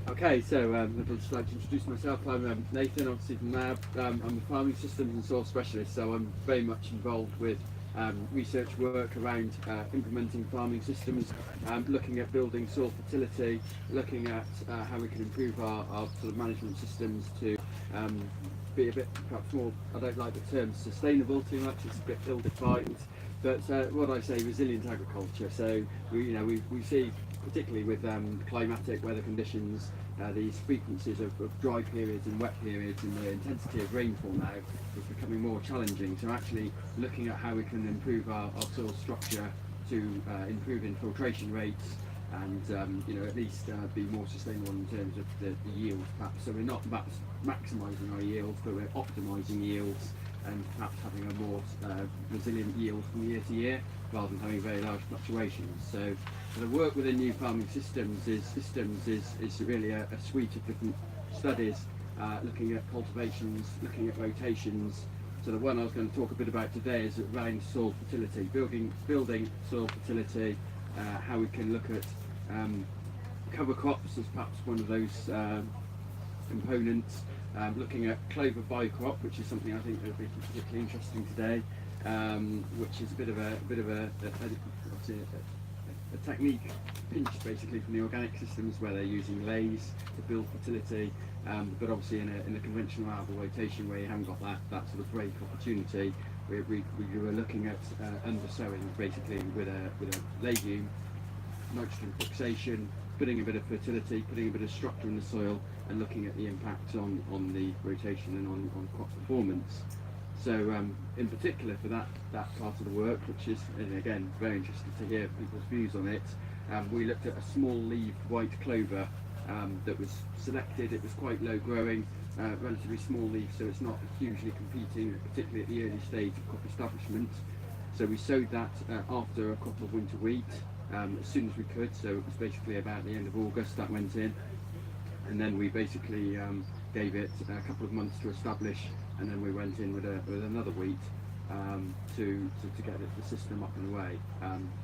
Okay, so I'd just like to introduce myself. I'm Nathan, obviously from NIAB. I'm a farming systems and soil specialist, so I'm very much involved with research work around implementing farming systems, looking at building soil fertility, looking at how we can improve our sort of management systems to be a bit perhaps more, I don't like the term sustainable too much, it's a bit ill-defined, but what I say, resilient agriculture. So we see, particularly with climatic weather conditions, these frequencies of dry periods and wet periods, and the intensity of rainfall now is becoming more challenging. So actually looking at how we can improve our soil structure to improve infiltration rates and at least be more sustainable in terms of the yield perhaps. So we're not perhaps maximising our yields, but we're optimising yields and perhaps having a more resilient yield from year to year rather than having very large fluctuations. So the work within new farming systems is really a suite of different studies looking at cultivations, looking at rotations. So the one I was going to talk a bit about today is around soil fertility, building soil fertility, how we can look at cover crops as perhaps one of those components, looking at clover bicrop, which is something I think that will be particularly interesting today, which is a bit of a technique pinched basically from the organic systems where they're using lays to build fertility, but obviously in a conventional arable rotation where you haven't got that sort of break opportunity. We were looking at undersowing basically with a legume, nitrogen fixation, putting a bit of fertility, putting a bit of structure in the soil, and looking at the impact on the rotation and on crop performance. So in particular for that part of the work, which is, and again, very interested to hear people's views on it, we looked at a small leaved white clover that was selected. It was quite low growing, relatively small leaf, so it's not hugely competing, particularly at the early stage of crop establishment. So we sowed that after a crop of winter wheat as soon as we could, so it was basically about the end of August that went in, and then we basically gave it a couple of months to establish, and then we went in with another wheat to get the system up and away.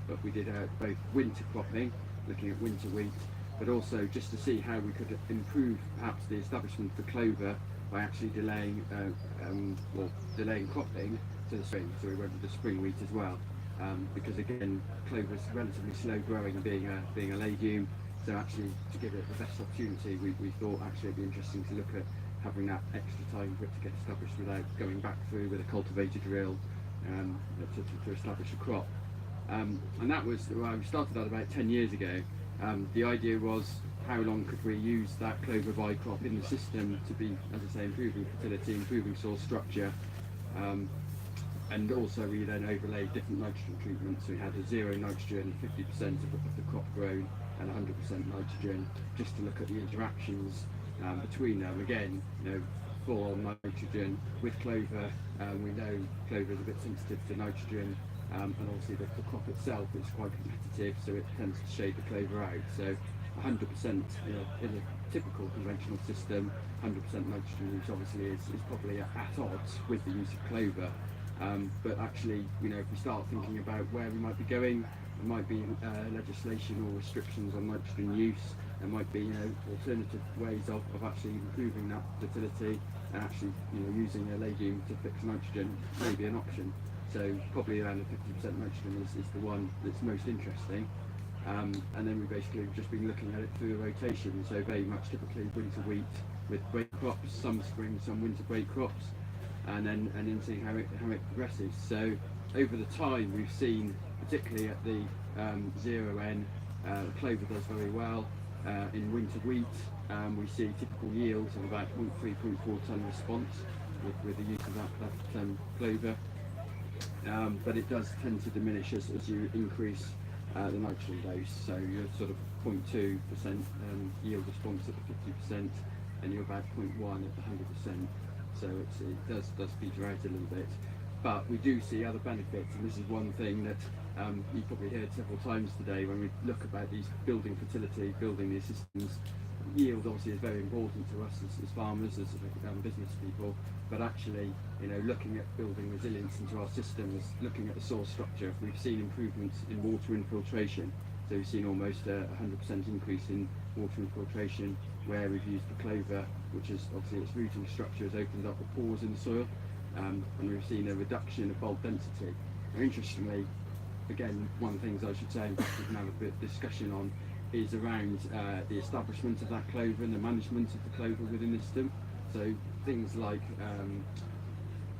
But we did both winter cropping, looking at winter wheat, but also just to see how we could improve perhaps the establishment of the clover by actually delaying cropping to the spring. So we went with the spring wheat as well, because again, clover is relatively slow growing, being a legume. So actually, to give it the best opportunity, we thought actually it'd be interesting to look at having that extra time for it to get established without going back through with a cultivator drill to establish a crop. And that was, well, we started that about 10 years ago. The idea was, how long could we use that clover bicrop in the system to be, as I say, improving fertility, improving soil structure, and also we then overlaid different nitrogen treatments. So we had a 0 nitrogen, 50% of the crop grown, and 100% nitrogen, just to look at the interactions between them. Again, full on nitrogen with clover. We know clover is a bit sensitive to nitrogen, and obviously the crop itself is quite competitive, so it tends to shade the clover out. So 100% in a typical conventional system, 100% nitrogen use obviously is probably at odds with the use of clover. But actually, if we start thinking about where we might be going, there might be legislation or restrictions on nitrogen use. There might be alternative ways of actually improving that fertility, and actually using a legume to fix nitrogen may be an option. So probably around the 50% nitrogen is the one that's most interesting. And then we've basically just been looking at it through a rotation, so very much typically winter wheat with break crops, some spring, some winter break crops, and then seeing how it progresses. So over the time we've seen, particularly at the 0N, clover does very well. In winter wheat, we see typical yields of about 0.3, 0.4 tonne response with the use of that clover. But it does tend to diminish as you increase the nitrogen dose. So you're sort of 0.2% yield response at the 50%, and you're about 0.1 at the 100%. So it does peter out a little bit. But we do see other benefits, and this is one thing that you've probably heard several times today when we look about these building fertility, building these systems. Yield obviously is very important to us as farmers, as business people, but actually, looking at building resilience into our systems, looking at the soil structure, we've seen improvements in water infiltration. So we've seen almost a 100% increase in water infiltration where we've used the clover, which is obviously its rooting structure has opened up the pores in the soil, and we've seen a reduction of bulb density. Now, interestingly, again, one of the things I should say, and we can have a bit of discussion on, is around the establishment of that clover and the management of the clover within the system. So things like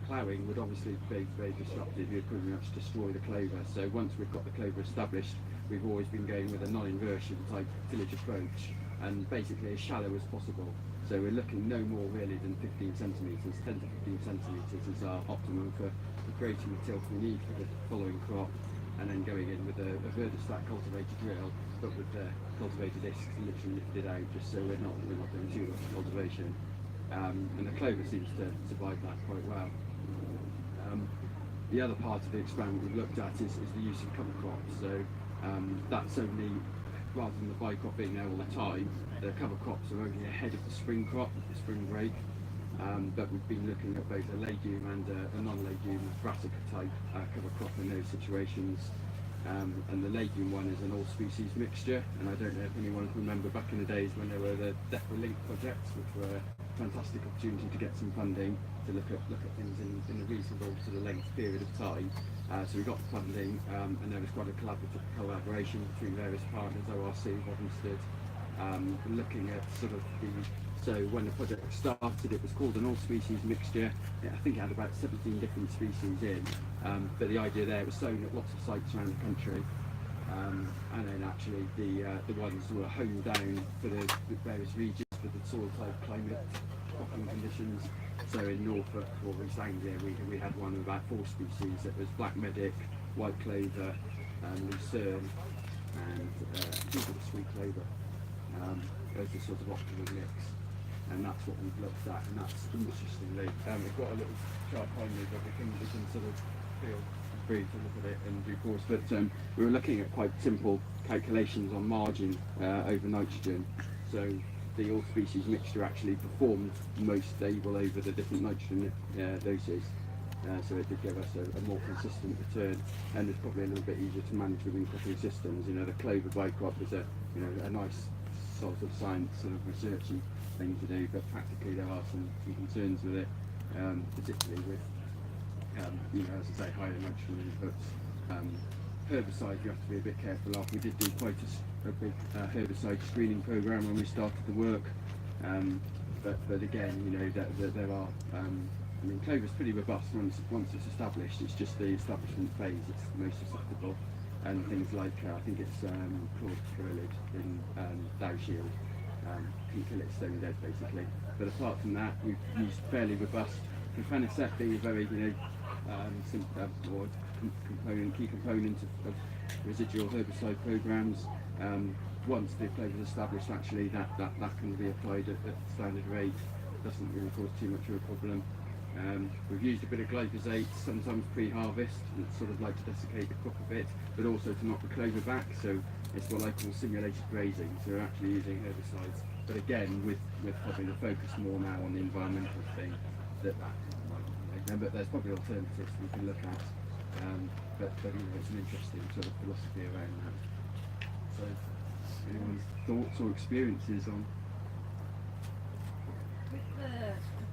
ploughing would obviously be very disruptive. You could pretty much destroy the clover. So once we've got the clover established, we've always been going with a non-inversion type tillage approach, and basically as shallow as possible. So we're looking no more really than 15 centimetres, 10 to 15 centimetres is our optimum for creating the tilth we need for the following crop, and then going in with a vertistat cultivated drill, but with the cultivated discs literally lifted out, just so we're not doing too much cultivation. And the clover seems to survive that quite well. The other part of the experiment we've looked at is the use of cover crops. So that's only, rather than the bicrop being there all the time, the cover crops are only ahead of the spring crop, the spring break. But we've been looking at both a legume and a non-legume brassica type cover crop in those situations. And the legume one is an all-species mixture, and I don't know if anyone can remember back in the days when there were the DEFRA Link projects, which were a fantastic opportunity to get some funding to look at things in a reasonable sort of length period of time. So we got the funding, and there was quite a collaboration between various partners, ORC, Waddinstead, looking at sort of so when the project started, it was called an all-species mixture. I think it had about 17 different species in, but the idea there was sown at lots of sites around the country, and then actually the ones were honed down for the various regions, for the soil type, climate, cropping conditions. So in Norfolk or East Anglia, we had one of about 4 species. It was black medic, white clover, lucerne, and I think it was sweet clover. Those are sort of optimal mix. And that's what we've looked at, and that's interestingly, we've got a little chart behind me, but we can sort of feel free to look at it in due course. But we were looking at quite simple calculations on margin over nitrogen. So the all-species mixture actually performed most stable over the different nitrogen doses. So it did give us a more consistent return, and it's probably a little bit easier to manage within cropping systems. You know, the clover bicrop is a nice sort of science sort of researchy thing to do, but practically there are some concerns with it, particularly with as I say, higher nitrogen inputs. Herbicides you have to be a bit careful of. We did do quite a big herbicide screening program when we started the work, but again, that there are. I mean, clover is pretty robust once it's established. It's just the establishment phase it's most susceptible, and things like I think it's chloride in Dow Shield can kill it stone dead basically. But apart from that, we've used fairly robust. Propanicet being a very key component of residual herbicide programs. Once the clover is established, actually that can be applied at standard rate. Doesn't really cause too much of a problem. We've used a bit of glyphosate, sometimes pre-harvest, it's sort of like to desiccate the crop a bit, but also to knock the clover back, so it's what I call simulated grazing, so we're actually using herbicides, but again, with probably the focus more now on the environmental thing, but there's probably alternatives we can look at, but it's an interesting sort of philosophy around that. So, anyone's thoughts or experiences on?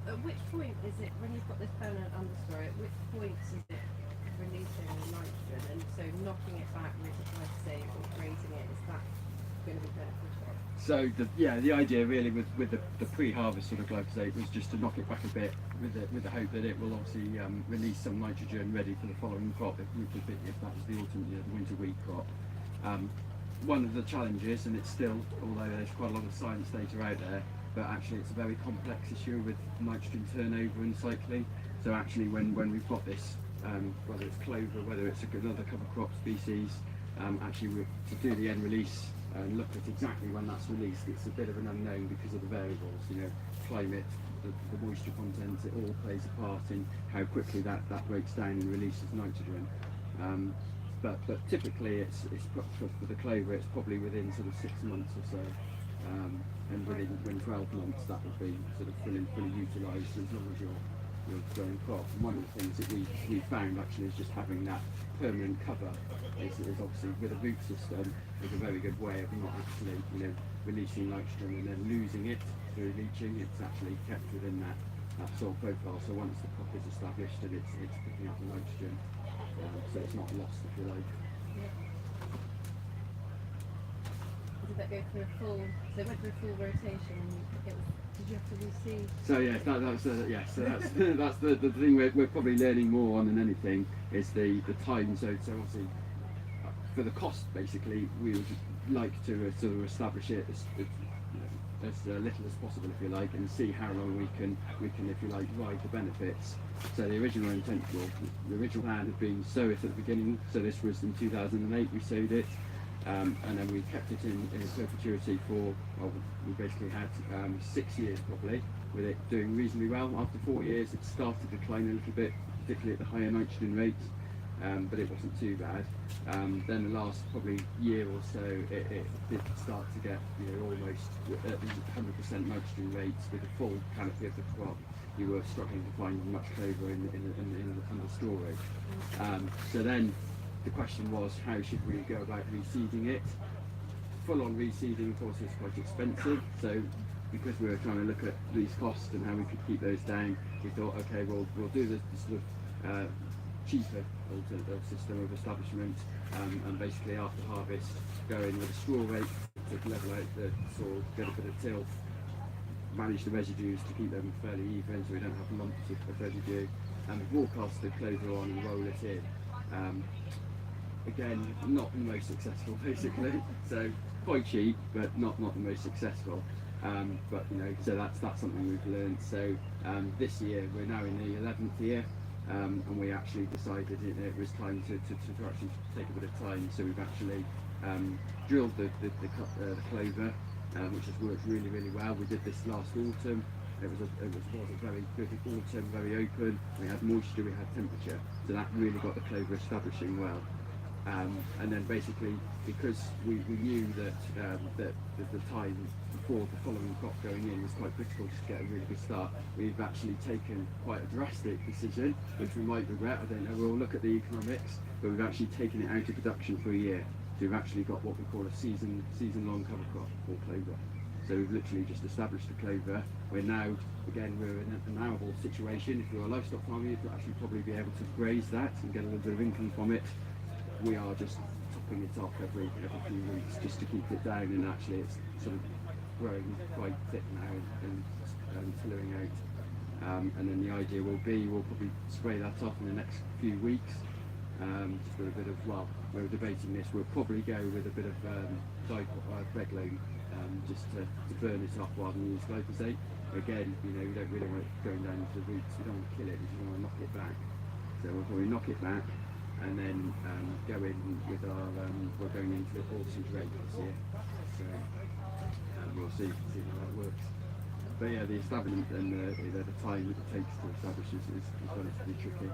At which point is it, when you've got this permanent understory, at which point is it releasing nitrogen, and so knocking it back with glyphosate or grazing it, is that going to be beneficial? So the idea really with the pre-harvest sort of glyphosate was just to knock it back a bit with the hope that it will obviously release some nitrogen ready for the following crop if that was the autumn, the winter wheat crop. One of the challenges, and it's still, although there's quite a lot of science data out there, but actually it's a very complex issue with nitrogen turnover and cycling. So actually when we've got this, whether it's clover, whether it's another cover crop species, actually to do the end release and look at exactly when that's released, it's a bit of an unknown because of the variables, climate, the moisture content, it all plays a part in how quickly that breaks down and releases nitrogen. But typically it's for the clover, it's probably within sort of 6 months or so. And within 12 months that will be sort of fully utilised as long as you're growing crop. And one of the things that we found actually is just having that permanent cover is obviously with a root system is a very good way of not actually, releasing nitrogen and then losing it through leaching. It's actually kept within that soil profile. So once the crop is established and it's picking up the nitrogen, so it's not lost, if you like. Yeah. Did that go through a full? So it went through a full rotation. Did you have to reseed? So yeah, that's the thing we're probably learning more on than anything is the time. So obviously for the cost, basically, we would like to sort of establish it as little as possible, if you like, and see how long we can, if you like, ride the benefits. So the original intent, the original plan had been sow it at the beginning. So this was in 2008 we sowed it. And then we kept it in perpetuity for, well, we basically had 6 years probably, with it doing reasonably well. After 4 years it started to decline a little bit, particularly at the higher nitrogen rates, but it wasn't too bad. Then the last probably year or so it did start to get almost at the 100% nitrogen rates with the full canopy of the crop. You were struggling to find much clover in under storage. So then the question was, how should we go about reseeding it? Full-on reseeding, of course, is quite expensive. So because we were trying to look at these costs and how we could keep those down, we thought, okay, we'll do this sort of cheaper alternative system of establishment, and basically after harvest go in with a straw rake to level out the soil, get a bit of tilth, manage the residues to keep them fairly even so we don't have lumps of residue, and broadcast the clover on and roll it in. Again, not the most successful basically, so quite cheap but not the most successful. But so that's something we've learned. So this year we're now in the 11th year, and we actually decided it was time to actually take a bit of time. So we've actually drilled the clover, which has worked really well. We did this last autumn. It was a very good autumn, very open. We had moisture, we had temperature, so that really got the clover establishing well. And then basically, because we knew that the time before the following crop going in was quite critical to get a really good start, we've actually taken quite a drastic decision, which we might regret. I don't know. We'll look at the economics, but we've actually taken it out of production for a year. So we've actually got what we call a season-long cover crop for clover. So we've literally just established the clover. We're now, again, we're in an arable situation. If you're a livestock farmer, you'd actually probably be able to graze that and get a little bit of income from it. We are just topping it off every few weeks just to keep it down, and actually it's sort of growing quite thick now and fillowing out. And then the idea will be we'll probably spray that off in the next few weeks. Just with a bit of, well, we were debating this, we'll probably go with a bit of Breglone, just to burn it off rather than use glyphosate. Again, we don't really want it going down into the roots, we don't want to kill it, we just want to knock it back. So we'll probably knock it back and then go in with our, we're going into the autumn rate this year. So we'll see how that works. But yeah, the establishment and the time that it takes to establish is relatively tricky.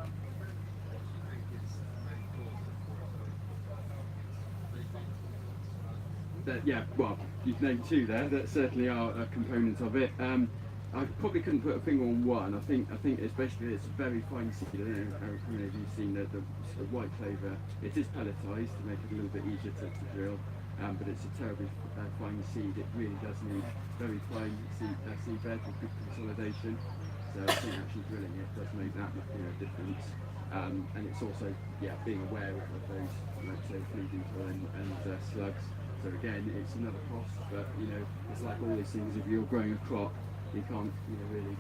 Yeah, well, you've named two there that certainly are a component of it. I probably couldn't put a finger on one. I think it's basically it's a very fine seed. I don't know how many of you've seen the white clover. It is pelletized to make it a little bit easier to drill, but it's a terribly fine seed. It really does need very fine seed bed with good consolidation. So I think actually drilling it does make that difference. And it's also being aware of those, let's say, feeding pollen and slugs. So again, it's another cost, but it's like all these things. If you're growing a crop, you can't really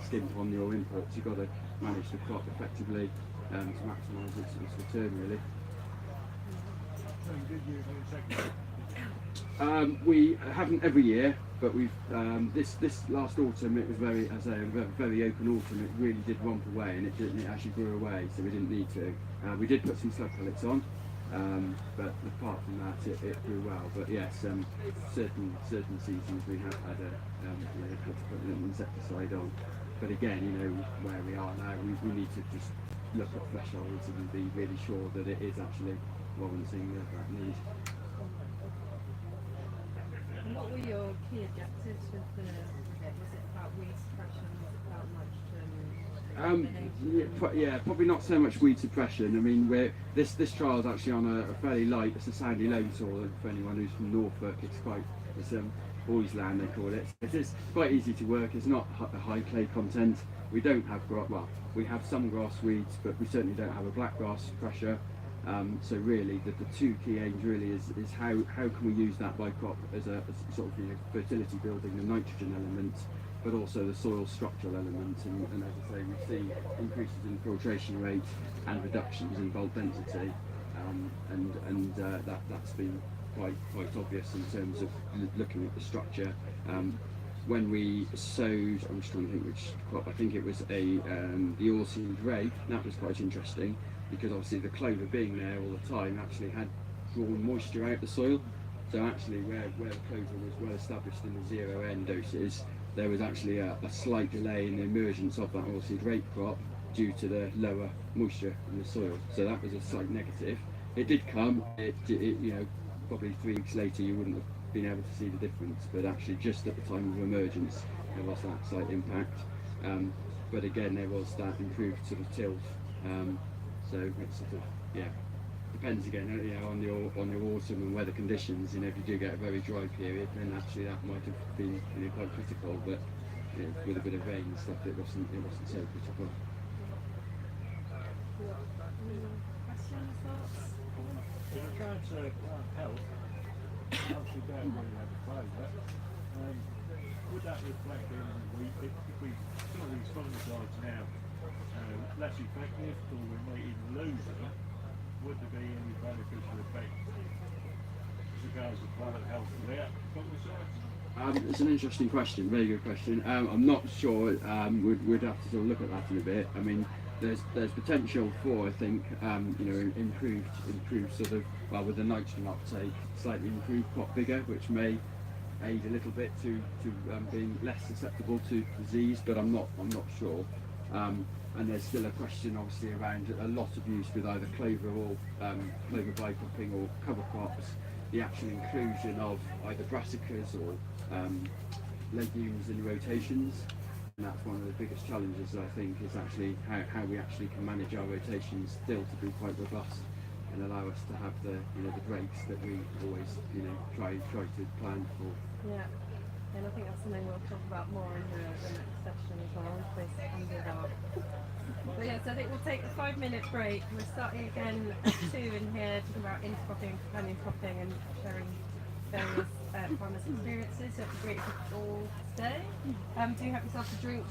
skimp on your inputs. You've got to manage the crop effectively to maximise its return, really. We haven't every year, but we've this last autumn it was very, as I say, a very open autumn. It really did romp away, and it actually grew away, so we didn't need to. We did put some slug pellets on, but apart from that, it grew well. But yes, certain seasons we have had had to put an insecticide on. But again, where we are now, we need to just look at thresholds and be really sure that it is actually warranting that need. And what were your key objectives with it? Was it about weed suppression? Was it about nitrogen? Yeah, probably not so much weed suppression. I mean, this trial is actually on a fairly light, it's a sandy loam soil. For anyone who's from Norfolk, it's boys' land they call it. It is quite easy to work. It's not a high clay content. We don't have we have some grass weeds, but we certainly don't have a blackgrass pressure. So really, the two key aims really is how can we use that by crop as a sort of fertility building, the nitrogen element, but also the soil structural element, and as I say, we see increases in filtration rate and reductions in bulk density, and that's been quite obvious in terms of looking at the structure. When we sowed, I'm just trying to think which crop, I think it was the oilseed rape. That was quite interesting because obviously the clover being there all the time actually had drawn moisture out of the soil. So actually where the clover was well established in the 0N doses, there was actually a slight delay in the emergence of that oilseed rape crop due to the lower moisture in the soil. So that was a slight negative. It did come, probably 3 weeks later you wouldn't have been able to see the difference, but actually just at the time of emergence there was that slight impact. But again, there was that improved sort of tilt. So it's sort of, depends again, on your autumn and weather conditions. If you do get a very dry period, then actually that might have been quite critical. But with a bit of rain and stuff, it wasn't so critical. Questions, thoughts? In regards to plant health, obviously don't really have a play, but would that reflect in if we some of these fungicides now less effective, or we might even lose them, would there be any beneficial effect as regards to plant health without fungicides? It's an interesting question, very good question. I'm not sure. We'd have to sort of look at that in a bit. I mean, there's potential for, I think, improved sort of, with the nitrogen uptake, slightly improved crop vigor, which may aid a little bit to being less susceptible to disease, but I'm not sure. And there's still a question, obviously, around a lot of use with either clover or clover bycropping or cover crops. The actual inclusion of either brassicas or legumes in rotations, and that's one of the biggest challenges, I think, is actually how we actually can manage our rotations still to be quite robust and allow us to have the breaks that we always try to plan for. Yeah, and I think that's something we'll talk about more in the next session as well, with under our. But yeah, so I think we'll take a 5-minute break. We're starting again at 2 in here, talking about intercropping, companion cropping, and sharing various farmers' experiences. So it'd be great if you could all stay. Do have yourself a drink.